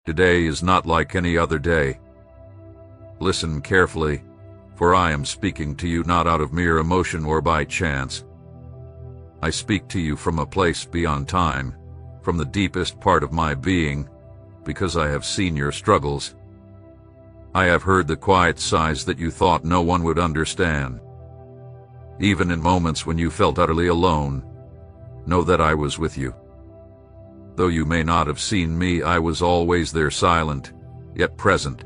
Today is not like any other day. Listen carefully, for I am speaking to you not out of mere emotion or by chance. I speak to you from a place beyond time, from the deepest part of my being, because I have seen your struggles. I have heard the quiet sighs that you thought no one would understand. Even in moments when you felt utterly alone, know that I was with you. Though you may not have seen me, I was always there, silent, yet present.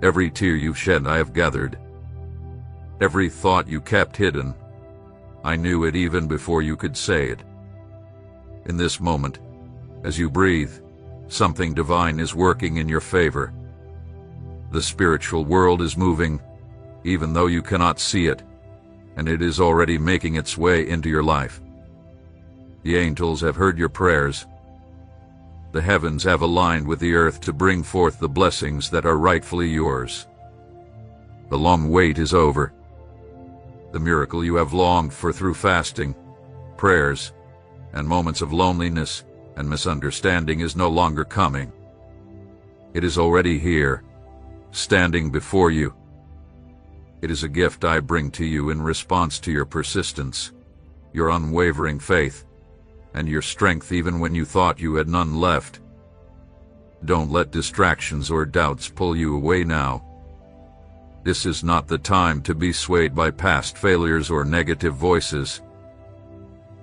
Every tear you've shed I have gathered. Every thought you kept hidden, I knew it even before you could say it. In this moment, as you breathe, something divine is working in your favor. The spiritual world is moving, even though you cannot see it, and it is already making its way into your life. The angels have heard your prayers. The heavens have aligned with the earth to bring forth the blessings that are rightfully yours. The long wait is over. The miracle you have longed for through fasting, prayers, and moments of loneliness and misunderstanding is no longer coming. It is already here, standing before you. It is a gift I bring to you in response to your persistence, your unwavering faith, and your strength even when you thought you had none left. Don't let distractions or doubts pull you away now. This is not the time to be swayed by past failures or negative voices.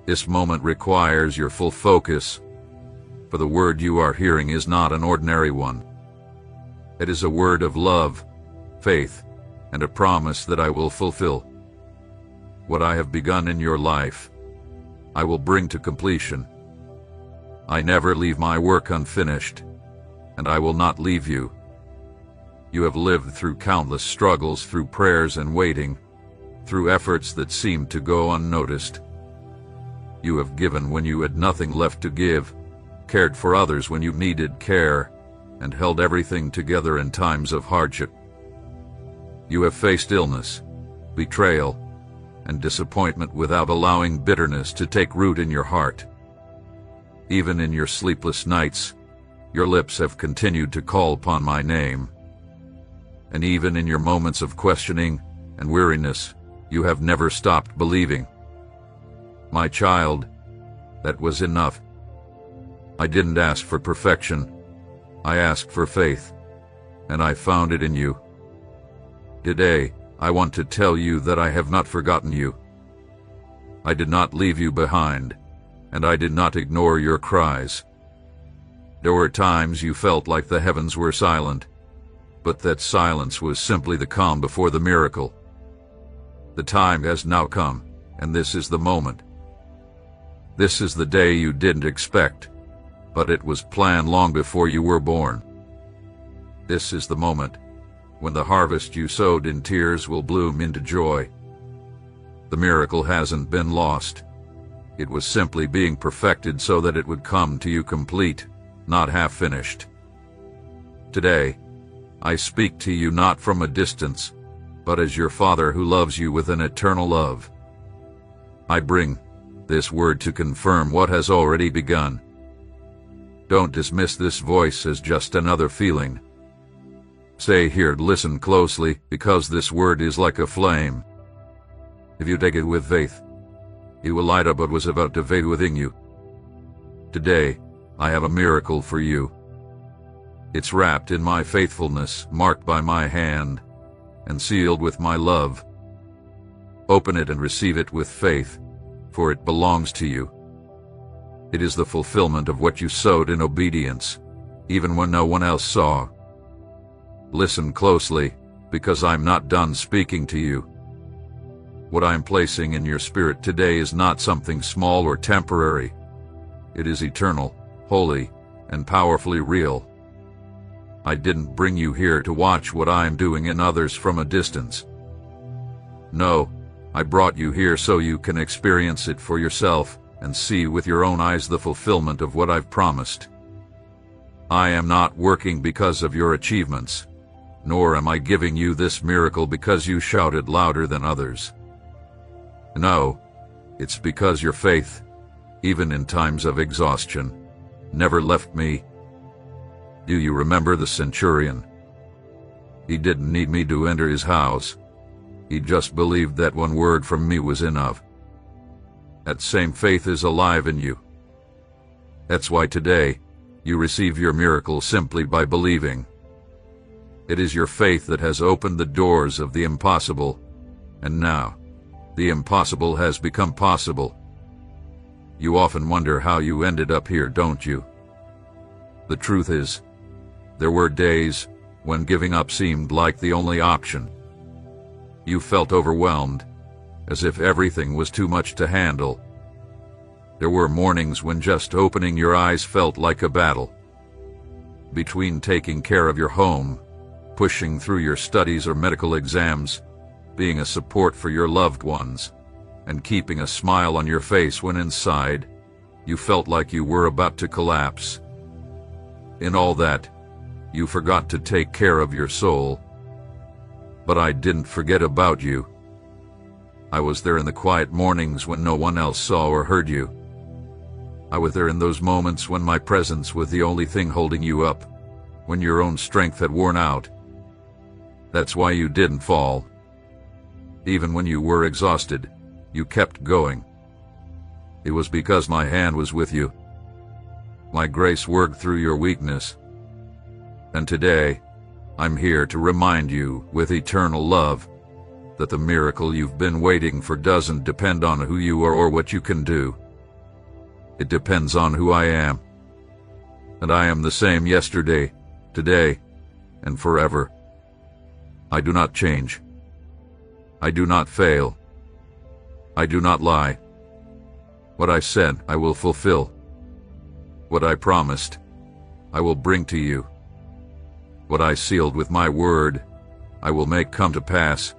This moment requires your full focus, for the word you are hearing is not an ordinary one. It is a word of love, faith, and a promise that I will fulfill. What I have begun in your life, I will bring to completion. I never leave my work unfinished, and I will not leave you. You have lived through countless struggles, through prayers and waiting, through efforts that seemed to go unnoticed. You have given when you had nothing left to give, cared for others when you needed care, and held everything together in times of hardship. You have faced illness, betrayal, and disappointment without allowing bitterness to take root in your heart. Even in your sleepless nights, your lips have continued to call upon my name. And even in your moments of questioning and weariness, you have never stopped believing. My child, that was enough. I didn't ask for perfection. I asked for faith, and I found it in you. Today, I want to tell you that I have not forgotten you. I did not leave you behind, and I did not ignore your cries. There were times you felt like the heavens were silent, but that silence was simply the calm before the miracle. The time has now come, and this is the moment. This is the day you didn't expect, but it was planned long before you were born. This is the moment when the harvest you sowed in tears will bloom into joy. The miracle hasn't been lost. It was simply being perfected so that it would come to you complete, not half-finished. Today, I speak to you not from a distance, but as your Father who loves you with an eternal love. I bring this word to confirm what has already begun. Don't dismiss this voice as just another feeling. Stay here, listen closely, because this word is like a flame. If you take it with faith, it will light up what was about to fade within you. Today, I have a miracle for you. It's wrapped in my faithfulness, marked by my hand, and sealed with my love. Open it and receive it with faith, for it belongs to you. It is the fulfillment of what you sowed in obedience, even when no one else saw. Listen closely, because I'm not done speaking to you. What I'm placing in your spirit today is not something small or temporary. It is eternal, holy, and powerfully real. I didn't bring you here to watch what I am doing in others from a distance. No, I brought you here so you can experience it for yourself and see with your own eyes the fulfillment of what I've promised. I am not working because of your achievements, nor am I giving you this miracle because you shouted louder than others. No, it's because your faith, even in times of exhaustion, never left me. Do you remember the centurion? He didn't need me to enter his house. He just believed that one word from me was enough. That same faith is alive in you. That's why today you receive your miracle simply by believing. It is your faith that has opened the doors of the impossible, and now the impossible has become possible. You often wonder how you ended up here, don't you? The truth is, there were days when giving up seemed like the only option. You felt overwhelmed, as if everything was too much to handle. There were mornings when just opening your eyes felt like a battle. Between taking care of your home, pushing through your studies or medical exams, being a support for your loved ones, and keeping a smile on your face when inside you felt like you were about to collapse. In all that, you forgot to take care of your soul. But I didn't forget about you. I was there in the quiet mornings when no one else saw or heard you. I was there in those moments when my presence was the only thing holding you up, when your own strength had worn out. That's why you didn't fall. Even when you were exhausted, you kept going. It was because my hand was with you. My grace worked through your weakness. And today, I'm here to remind you with eternal love that the miracle you've been waiting for doesn't depend on who you are or what you can do. It depends on who I am. And I am the same yesterday, today, and forever. I do not change. I do not fail. I do not lie. What I said, I will fulfill. What I promised, I will bring to you. What I sealed with my word, I will make come to pass.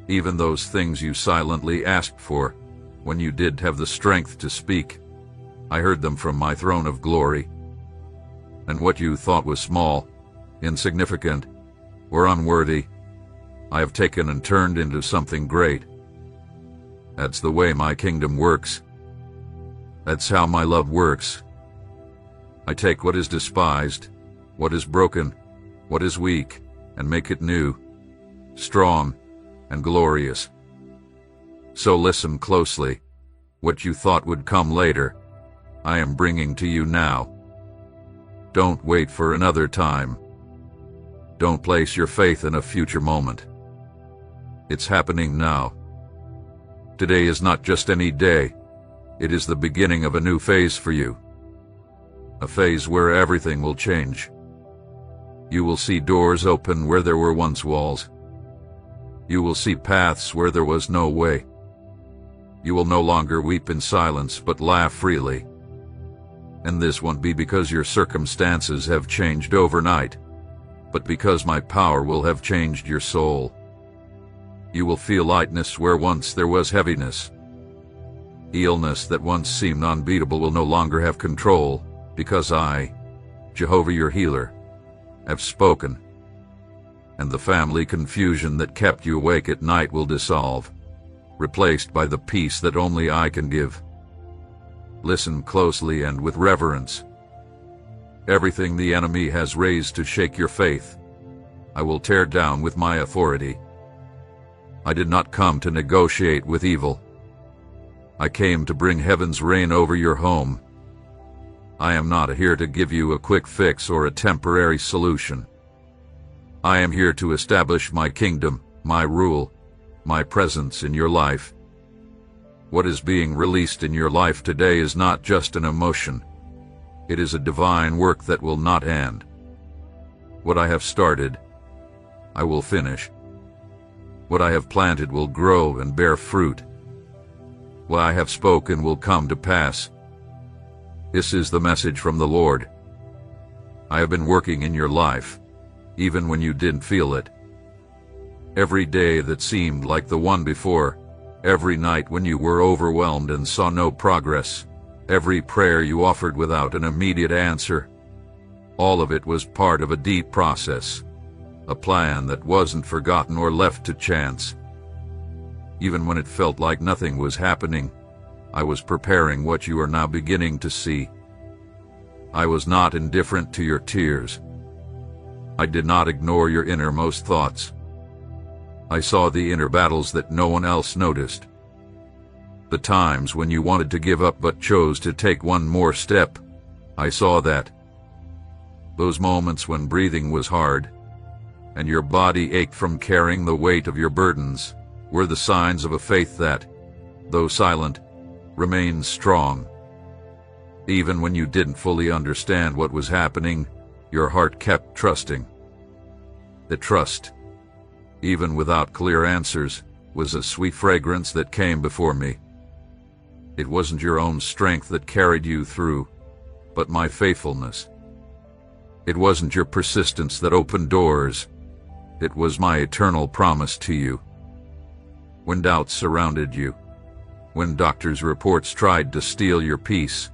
Even those things you silently asked for, when you did have the strength to speak, I heard them from my throne of glory. And what you thought was small, insignificant, or unworthy, I have taken and turned into something great. That's the way my kingdom works. That's how my love works. I take what is despised, what is broken, what is weak, and make it new, strong, and glorious. So listen closely. What you thought would come later, I am bringing to you now. Don't wait for another time. Don't place your faith in a future moment. It's happening now. Today is not just any day. It is the beginning of a new phase for you. A phase where everything will change. You will see doors open where there were once walls. You will see paths where there was no way. You will no longer weep in silence, but laugh freely. And this won't be because your circumstances have changed overnight, but because my power will have changed your soul. You will feel lightness where once there was heaviness. Illness that once seemed unbeatable will no longer have control, because I, Jehovah your healer, have spoken. And the family confusion that kept you awake at night will dissolve, replaced by the peace that only I can give. Listen closely and with reverence. Everything the enemy has raised to shake your faith, I will tear down with my authority. I did not come to negotiate with evil. I came to bring heaven's reign over your home. I am not here to give you a quick fix or a temporary solution. I am here to establish my kingdom, my rule, my presence in your life. What is being released in your life today is not just an emotion. It is a divine work that will not end. What I have started, I will finish. What I have planted will grow and bear fruit. What I have spoken will come to pass. This is the message from the Lord. I have been working in your life, even when you didn't feel it. Every day that seemed like the one before, every night when you were overwhelmed and saw no progress, every prayer you offered without an immediate answer, all of it was part of a deep process, a plan that wasn't forgotten or left to chance. Even when it felt like nothing was happening, I was preparing what you are now beginning to see. I was not indifferent to your tears. I did not ignore your innermost thoughts. I saw the inner battles that no one else noticed. The times when you wanted to give up but chose to take one more step, I saw that. Those moments when breathing was hard, and your body ached from carrying the weight of your burdens, were the signs of a faith that, though silent, remained strong. Even when you didn't fully understand what was happening, your heart kept trusting. The trust, even without clear answers, was a sweet fragrance that came before me. It wasn't your own strength that carried you through, but my faithfulness. It wasn't your persistence that opened doors. It was my eternal promise to you. When doubts surrounded you, when doctors' reports tried to steal your peace,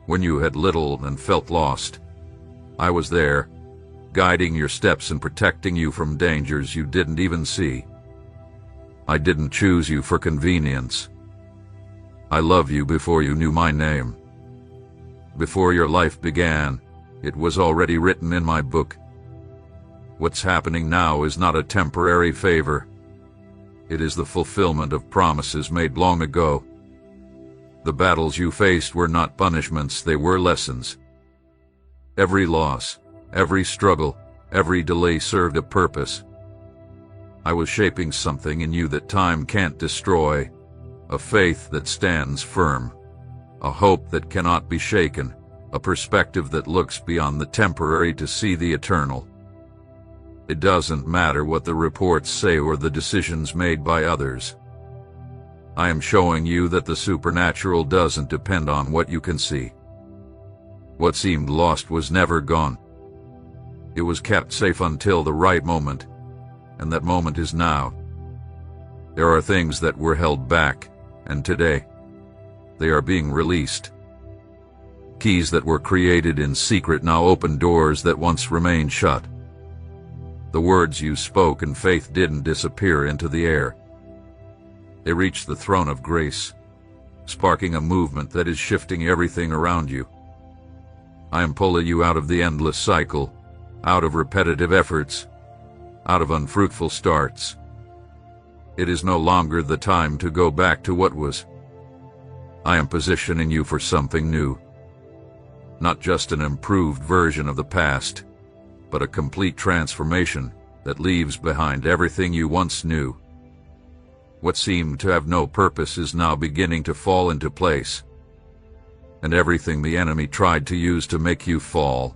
when you had little and felt lost, I was there, guiding your steps and protecting you from dangers you didn't even see. I didn't choose you for convenience. I love you before you knew my name. Before your life began, it was already written in my book. What's happening now is not a temporary favor. It is the fulfillment of promises made long ago. The battles you faced were not punishments, they were lessons. Every loss, every struggle, every delay served a purpose. I was shaping something in you that time can't destroy, a faith that stands firm, a hope that cannot be shaken, a perspective that looks beyond the temporary to see the eternal. It doesn't matter what the reports say or the decisions made by others. I am showing you that the supernatural doesn't depend on what you can see. What seemed lost was never gone. It was kept safe until the right moment, and that moment is now. There are things that were held back, and today, they are being released. Keys that were created in secret now open doors that once remained shut. The words you spoke in faith didn't disappear into the air. They reached the throne of grace, sparking a movement that is shifting everything around you. I am pulling you out of the endless cycle, out of repetitive efforts, out of unfruitful starts. It is no longer the time to go back to what was. I am positioning you for something new. Not just an improved version of the past, but a complete transformation that leaves behind everything you once knew. What seemed to have no purpose is now beginning to fall into place. And everything the enemy tried to use to make you fall,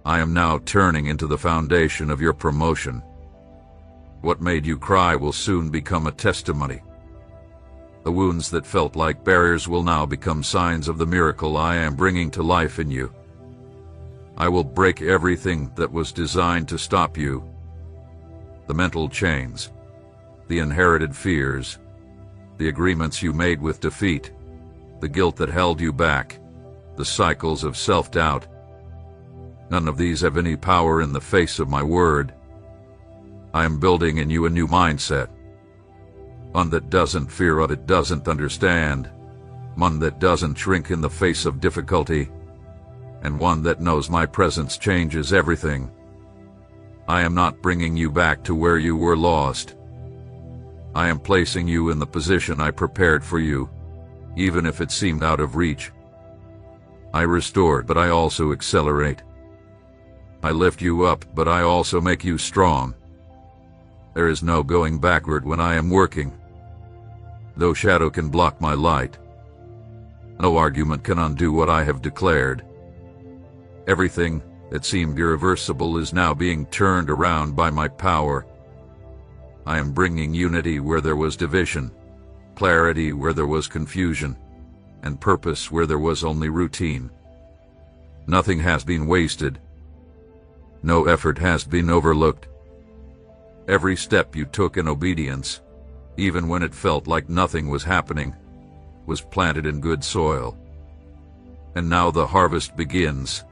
I am now turning into the foundation of your promotion. What made you cry will soon become a testimony. The wounds that felt like barriers will now become signs of the miracle I am bringing to life in you. I will break everything that was designed to stop you. The mental chains, the inherited fears, the agreements you made with defeat, the guilt that held you back, the cycles of self-doubt. None of these have any power in the face of my word. I am building in you a new mindset. One that doesn't fear what it doesn't understand. One that doesn't shrink in the face of difficulty. And one that knows my presence changes everything. I am not bringing you back to where you were lost. I am placing you in the position I prepared for you, even if it seemed out of reach. I restore, but I also accelerate. I lift you up, but I also make you strong. There is no going backward when I am working. No shadow can block my light. No argument can undo what I have declared. Everything that seemed irreversible is now being turned around by my power. I am bringing unity where there was division, clarity where there was confusion, and purpose where there was only routine. Nothing has been wasted. No effort has been overlooked. Every step you took in obedience, even when it felt like nothing was happening, was planted in good soil. And now the harvest begins,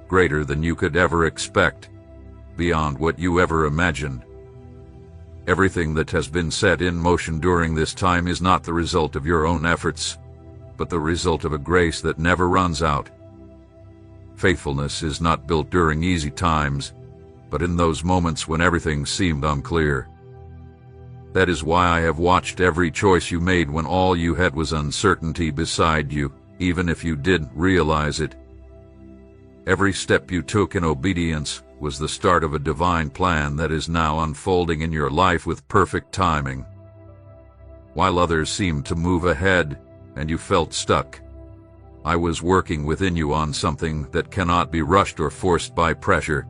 greater than you could ever expect, beyond what you ever imagined. Everything that has been set in motion during this time is not the result of your own efforts, but the result of a grace that never runs out. Faithfulness is not built during easy times, but in those moments when everything seemed unclear. That is why I have watched every choice you made when all you had was uncertainty beside you, even if you didn't realize it. Every step you took in obedience was the start of a divine plan that is now unfolding in your life with perfect timing. While others seemed to move ahead and you felt stuck, I was working within you on something that cannot be rushed or forced by pressure.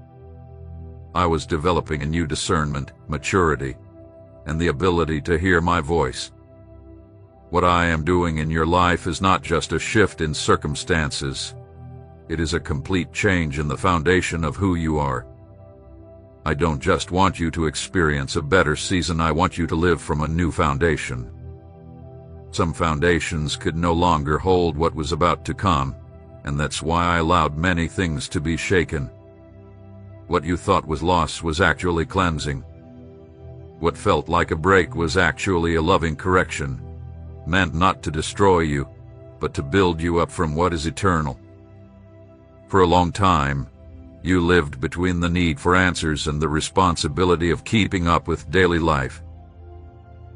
I was developing a new discernment, maturity, and the ability to hear my voice. What I am doing in your life is not just a shift in circumstances. It is a complete change in the foundation of who you are. I don't just want you to experience a better season, I want you to live from a new foundation. Some foundations could no longer hold what was about to come, and that's why I allowed many things to be shaken. What you thought was loss was actually cleansing. What felt like a break was actually a loving correction, meant not to destroy you, but to build you up from what is eternal. For a long time, you lived between the need for answers and the responsibility of keeping up with daily life.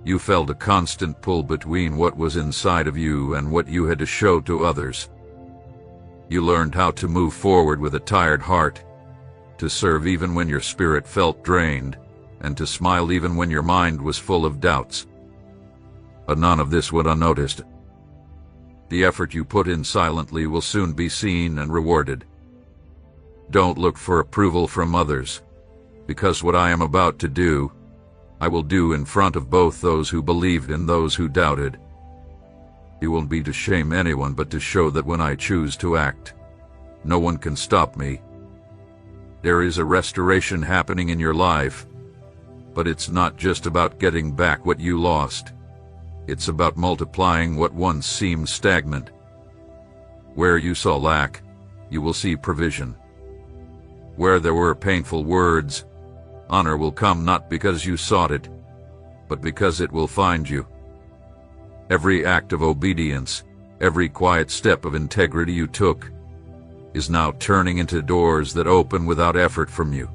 You felt a constant pull between what was inside of you and what you had to show to others. You learned how to move forward with a tired heart, to serve even when your spirit felt drained, and to smile even when your mind was full of doubts. But none of this went unnoticed. The effort you put in silently will soon be seen and rewarded. Don't look for approval from others, because what I am about to do, I will do in front of both those who believed and those who doubted. It won't be to shame anyone, but to show that when I choose to act, no one can stop me. There is a restoration happening in your life, but it's not just about getting back what you lost. It's about multiplying what once seemed stagnant. Where you saw lack, you will see provision. Where there were painful words, honor will come, not because you sought it, but because it will find you. Every act of obedience, every quiet step of integrity you took, is now turning into doors that open without effort from you.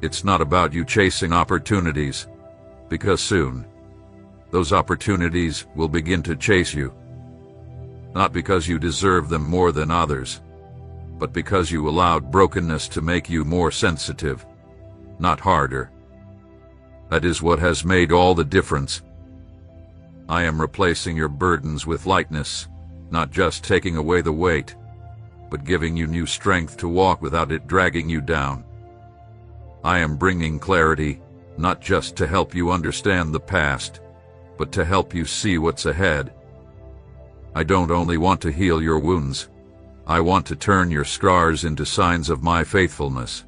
It's not about you chasing opportunities, because soon, those opportunities will begin to chase you. Not because you deserve them more than others, but because you allowed brokenness to make you more sensitive, not harder. That is what has made all the difference. I am replacing your burdens with lightness, not just taking away the weight, but giving you new strength to walk without it dragging you down. I am bringing clarity, not just to help you understand the past, but to help you see what's ahead. I don't only want to heal your wounds, I want to turn your scars into signs of my faithfulness.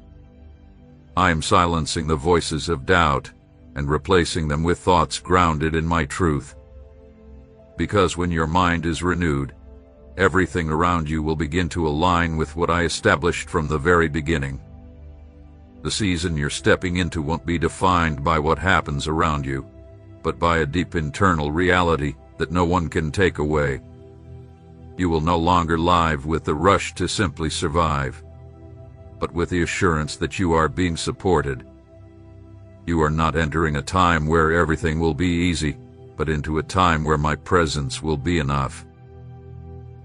I am silencing the voices of doubt and replacing them with thoughts grounded in my truth. Because when your mind is renewed, everything around you will begin to align with what I established from the very beginning. The season you're stepping into won't be defined by what happens around you, but by a deep internal reality that no one can take away. You will no longer live with the rush to simply survive, but with the assurance that you are being supported. You are not entering a time where everything will be easy, but into a time where my presence will be enough.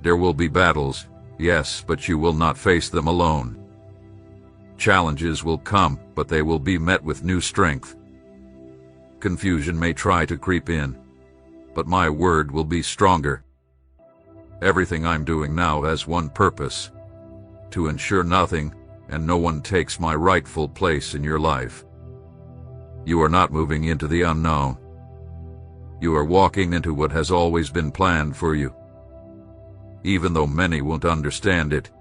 There will be battles, yes, but you will not face them alone. Challenges will come, but they will be met with new strength. Confusion may try to creep in, but my word will be stronger. Everything I'm doing now has one purpose: to ensure nothing and no one takes my rightful place in your life. You are not moving into the unknown. You are walking into what has always been planned for you. Even though many won't understand it,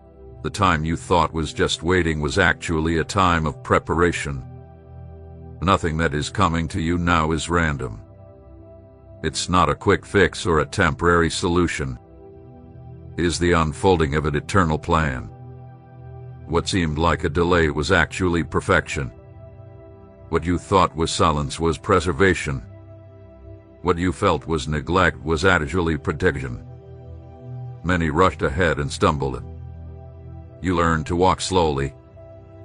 the time you thought was just waiting was actually a time of preparation. Nothing that is coming to you now is random. It's not a quick fix or a temporary solution. It is the unfolding of an eternal plan. What seemed like a delay was actually perfection. What you thought was silence was preservation. What you felt was neglect was actually protection. Many rushed ahead and stumbled. You learned to walk slowly,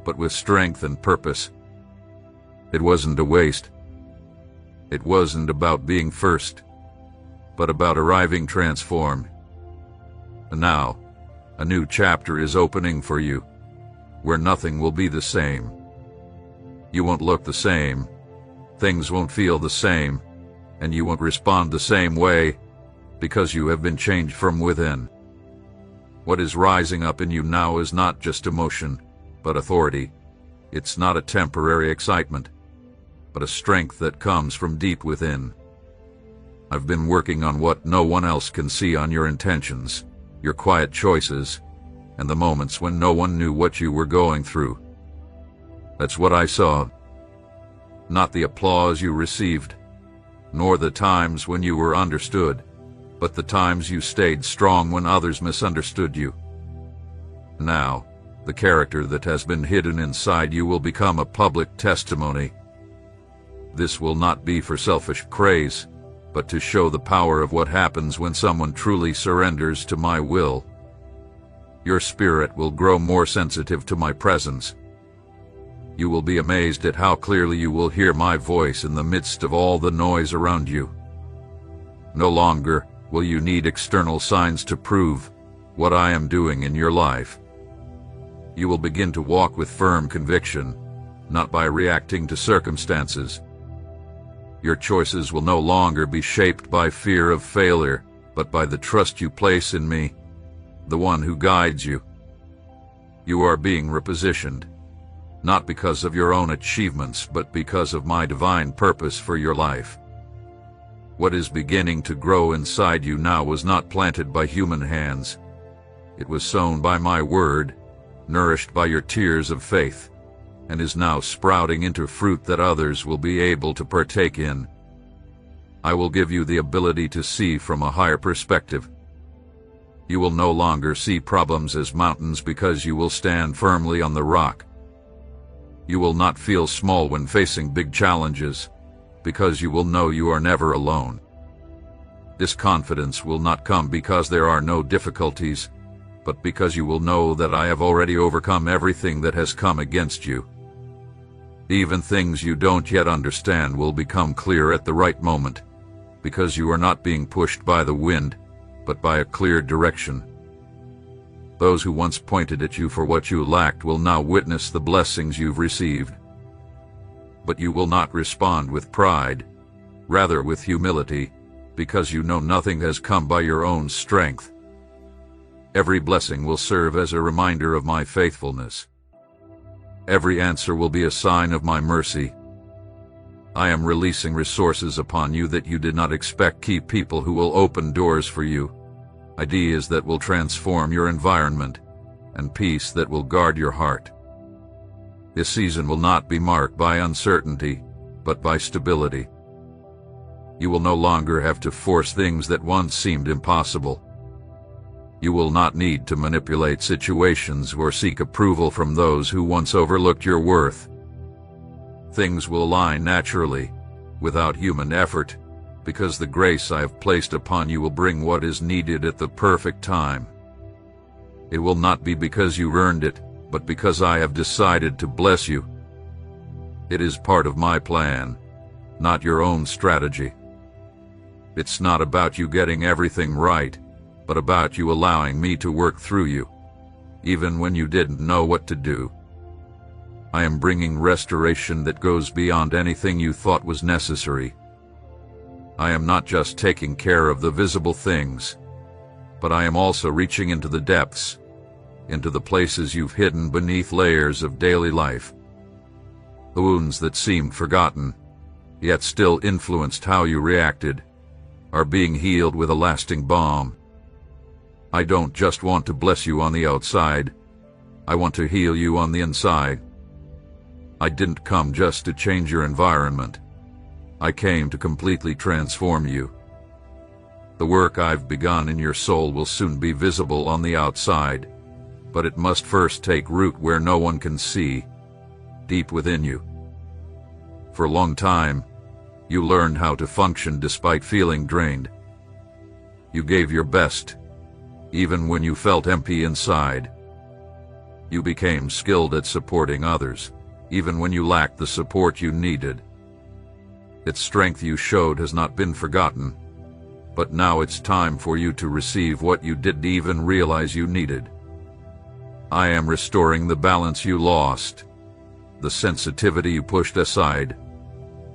but with strength and purpose. It wasn't a waste. It wasn't about being first, but about arriving transformed. And now, a new chapter is opening for you, where nothing will be the same. You won't look the same, things won't feel the same, and you won't respond the same way, because you have been changed from within. What is rising up in you now is not just emotion, but authority. It's not a temporary excitement, but a strength that comes from deep within. I've been working on what no one else can see on your intentions, your quiet choices, and the moments when no one knew what you were going through. That's what I saw. Not the applause you received, nor the times when you were understood, but the times you stayed strong when others misunderstood you. Now, the character that has been hidden inside you will become a public testimony. This will not be for selfish praise, but to show the power of what happens when someone truly surrenders to my will. Your spirit will grow more sensitive to my presence. You will be amazed at how clearly you will hear my voice in the midst of all the noise around you. No longer will you need external signs to prove what I am doing in your life. You will begin to walk with firm conviction, not by reacting to circumstances. Your choices will no longer be shaped by fear of failure, but by the trust you place in me, the one who guides you. You are being repositioned, not because of your own achievements, but because of my divine purpose for your life. What is beginning to grow inside you now was not planted by human hands. It was sown by my word, nourished by your tears of faith, and is now sprouting into fruit that others will be able to partake in. I will give you the ability to see from a higher perspective. You will no longer see problems as mountains because you will stand firmly on the rock. You will not feel small when facing big challenges, because you will know you are never alone. This confidence will not come because there are no difficulties, but because you will know that I have already overcome everything that has come against you. Even things you don't yet understand will become clear at the right moment, because you are not being pushed by the wind, but by a clear direction. Those who once pointed at you for what you lacked will now witness the blessings you've received. But you will not respond with pride, rather with humility, because you know nothing has come by your own strength. Every blessing will serve as a reminder of my faithfulness. Every answer will be a sign of my mercy. I am releasing resources upon you that you did not expect, key people who will open doors for you, ideas that will transform your environment, and peace that will guard your heart. This season will not be marked by uncertainty, but by stability. You will no longer have to force things that once seemed impossible. You will not need to manipulate situations or seek approval from those who once overlooked your worth. Things will align naturally, without human effort, because the grace I have placed upon you will bring what is needed at the perfect time. It will not be because you earned it, but because I have decided to bless you. It is part of my plan, not your own strategy. It's not about you getting everything right, but about you allowing me to work through you, even when you didn't know what to do. I am bringing restoration that goes beyond anything you thought was necessary. I am not just taking care of the visible things, but I am also reaching into the depths, into the places you've hidden beneath layers of daily life. The wounds that seemed forgotten, yet still influenced how you reacted, are being healed with a lasting balm. I don't just want to bless you on the outside, I want to heal you on the inside. I didn't come just to change your environment. I came to completely transform you. The work I've begun in your soul will soon be visible on the outside, but it must first take root where no one can see, deep within you. For a long time, you learned how to function despite feeling drained. You gave your best, even when you felt empty inside. You became skilled at supporting others, even when you lacked the support you needed. Its strength you showed has not been forgotten, but now it's time for you to receive what you didn't even realize you needed. I am restoring the balance you lost, the sensitivity you pushed aside,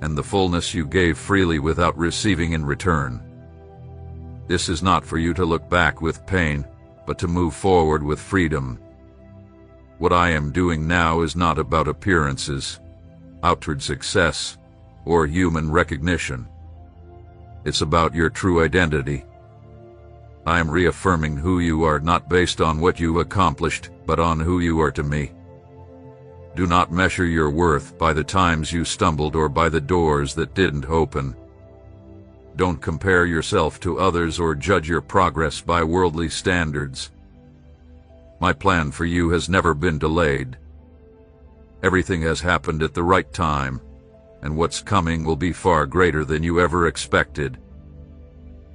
and the fullness you gave freely without receiving in return. This is not for you to look back with pain, but to move forward with freedom. What I am doing now is not about appearances, outward success, or human recognition. It's about your true identity. I am reaffirming who you are, not based on what you've accomplished, but on who you are to me. Do not measure your worth by the times you stumbled or by the doors that didn't open. Don't compare yourself to others or judge your progress by worldly standards. My plan for you has never been delayed. Everything has happened at the right time, and what's coming will be far greater than you ever expected.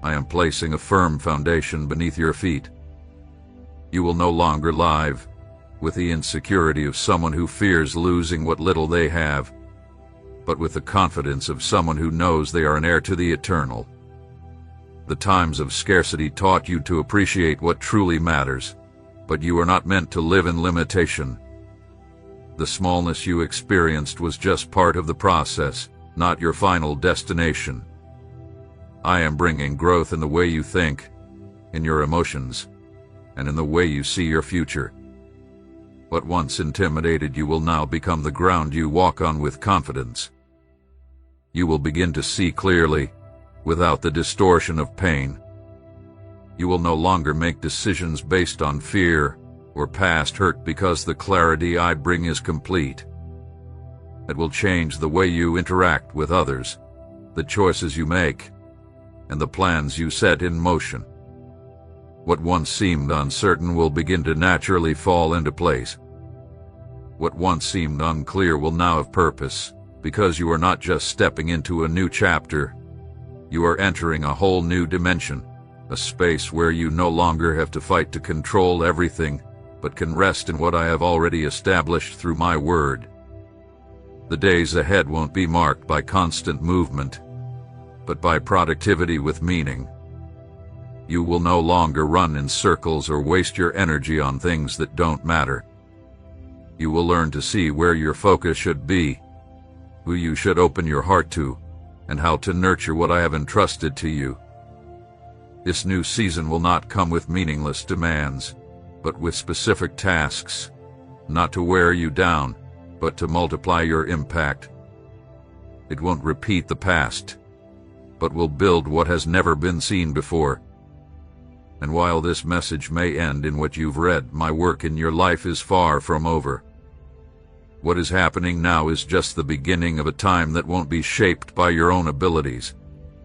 I am placing a firm foundation beneath your feet. You will no longer live with the insecurity of someone who fears losing what little they have, but with the confidence of someone who knows they are an heir to the eternal. The times of scarcity taught you to appreciate what truly matters, but you are not meant to live in limitation. The smallness you experienced was just part of the process, not your final destination. I am bringing growth in the way you think, in your emotions, and in the way you see your future. What once intimidated you will now become the ground you walk on with confidence. You will begin to see clearly, without the distortion of pain. You will no longer make decisions based on fear or past hurt because the clarity I bring is complete. It will change the way you interact with others, the choices you make, and the plans you set in motion. What once seemed uncertain will begin to naturally fall into place. What once seemed unclear will now have purpose, because you are not just stepping into a new chapter, you are entering a whole new dimension, a space where you no longer have to fight to control everything, but can rest in what I have already established through my word. The days ahead won't be marked by constant movement, but by productivity with meaning. You will no longer run in circles or waste your energy on things that don't matter. You will learn to see where your focus should be, who you should open your heart to, and how to nurture what I have entrusted to you. This new season will not come with meaningless demands, but with specific tasks, not to wear you down, but to multiply your impact. It won't repeat the past, but will build what has never been seen before. And while this message may end in what you've read, my work in your life is far from over. What is happening now is just the beginning of a time that won't be shaped by your own abilities,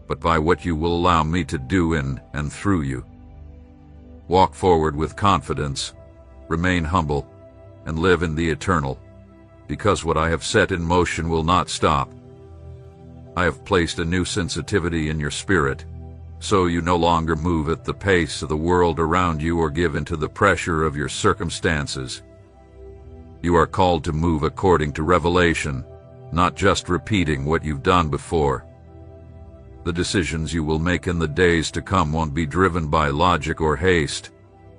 but by what you will allow me to do in and through you. Walk forward with confidence, remain humble, and live in the eternal, because what I have set in motion will not stop. I have placed a new sensitivity in your spirit, so you no longer move at the pace of the world around you or give into the pressure of your circumstances. You are called to move according to revelation, not just repeating what you've done before. The decisions you will make in the days to come won't be driven by logic or haste,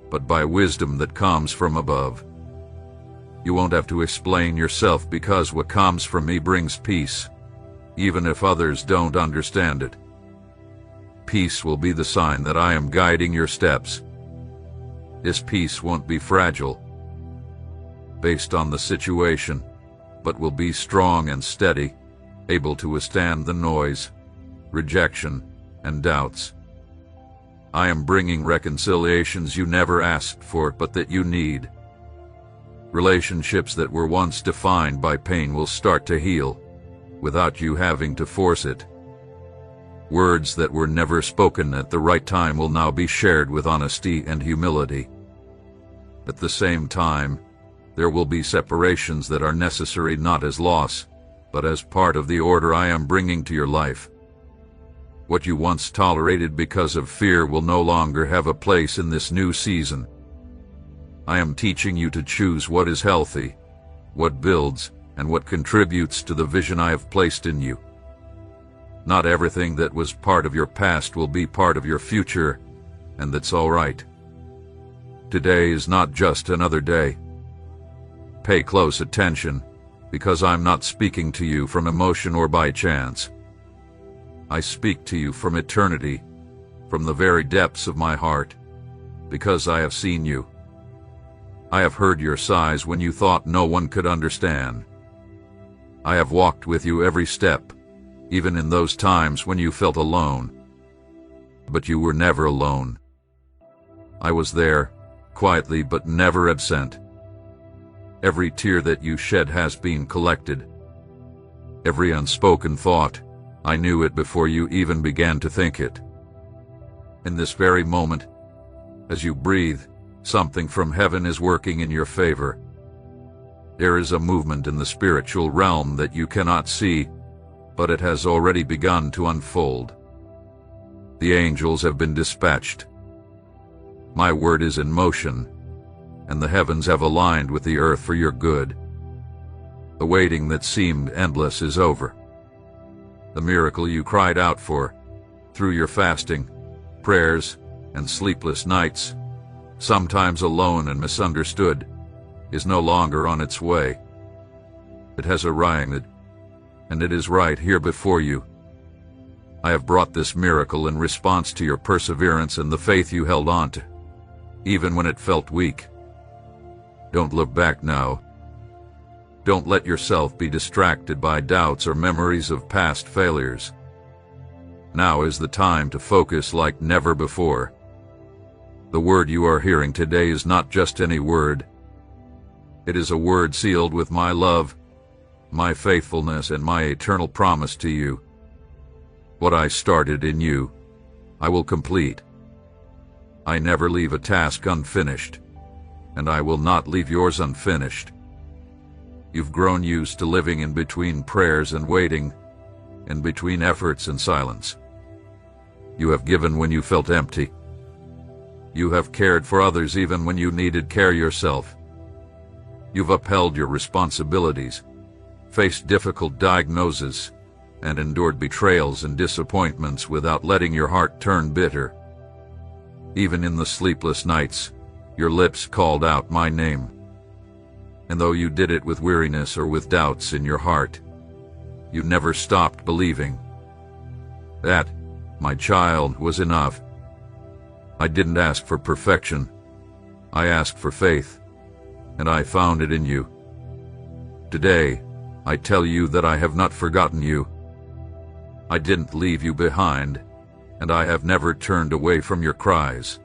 but by wisdom that comes from above. You won't have to explain yourself because what comes from me brings peace, even if others don't understand it. Peace will be the sign that I am guiding your steps. This peace won't be fragile, based on the situation, but will be strong and steady, able to withstand the noise, rejection, and doubts. I am bringing reconciliations you never asked for, but that you need. Relationships that were once defined by pain will start to heal, without you having to force it. Words that were never spoken at the right time will now be shared with honesty and humility. At the same time, there will be separations that are necessary not as loss, but as part of the order I am bringing to your life. What you once tolerated because of fear will no longer have a place in this new season. I am teaching you to choose what is healthy, what builds, and what contributes to the vision I have placed in you. Not everything that was part of your past will be part of your future, and that's all right. Today is not just another day. Pay close attention, because I'm not speaking to you from emotion or by chance. I speak to you from eternity, from the very depths of my heart, because I have seen you. I have heard your sighs when you thought no one could understand. I have walked with you every step, even in those times when you felt alone. But you were never alone. I was there, quietly but never absent. Every tear that you shed has been collected. Every unspoken thought, I knew it before you even began to think it. In this very moment, as you breathe, something from heaven is working in your favor. There is a movement in the spiritual realm that you cannot see, but it has already begun to unfold. The angels have been dispatched. My word is in motion, and the heavens have aligned with the earth for your good. The waiting that seemed endless is over. The miracle you cried out for, through your fasting, prayers, and sleepless nights, sometimes alone and misunderstood, is no longer on its way. It has arrived, and it is right here before you. I have brought this miracle in response to your perseverance and the faith you held on to, even when it felt weak. Don't look back now. Don't let yourself be distracted by doubts or memories of past failures. Now is the time to focus like never before. The word you are hearing today is not just any word. It is a word sealed with my love, my faithfulness, and my eternal promise to you. What I started in you, I will complete. I never leave a task unfinished, and I will not leave yours unfinished. You've grown used to living in between prayers and waiting, in between efforts and silence. You have given when you felt empty. You have cared for others even when you needed care yourself. You've upheld your responsibilities, faced difficult diagnoses, and endured betrayals and disappointments without letting your heart turn bitter. Even in the sleepless nights, your lips called out my name. And though you did it with weariness or with doubts in your heart, you never stopped believing. That, my child, was enough. I didn't ask for perfection. I asked for faith, and I found it in you. Today, I tell you that I have not forgotten you. I didn't leave you behind, and I have never turned away from your cries.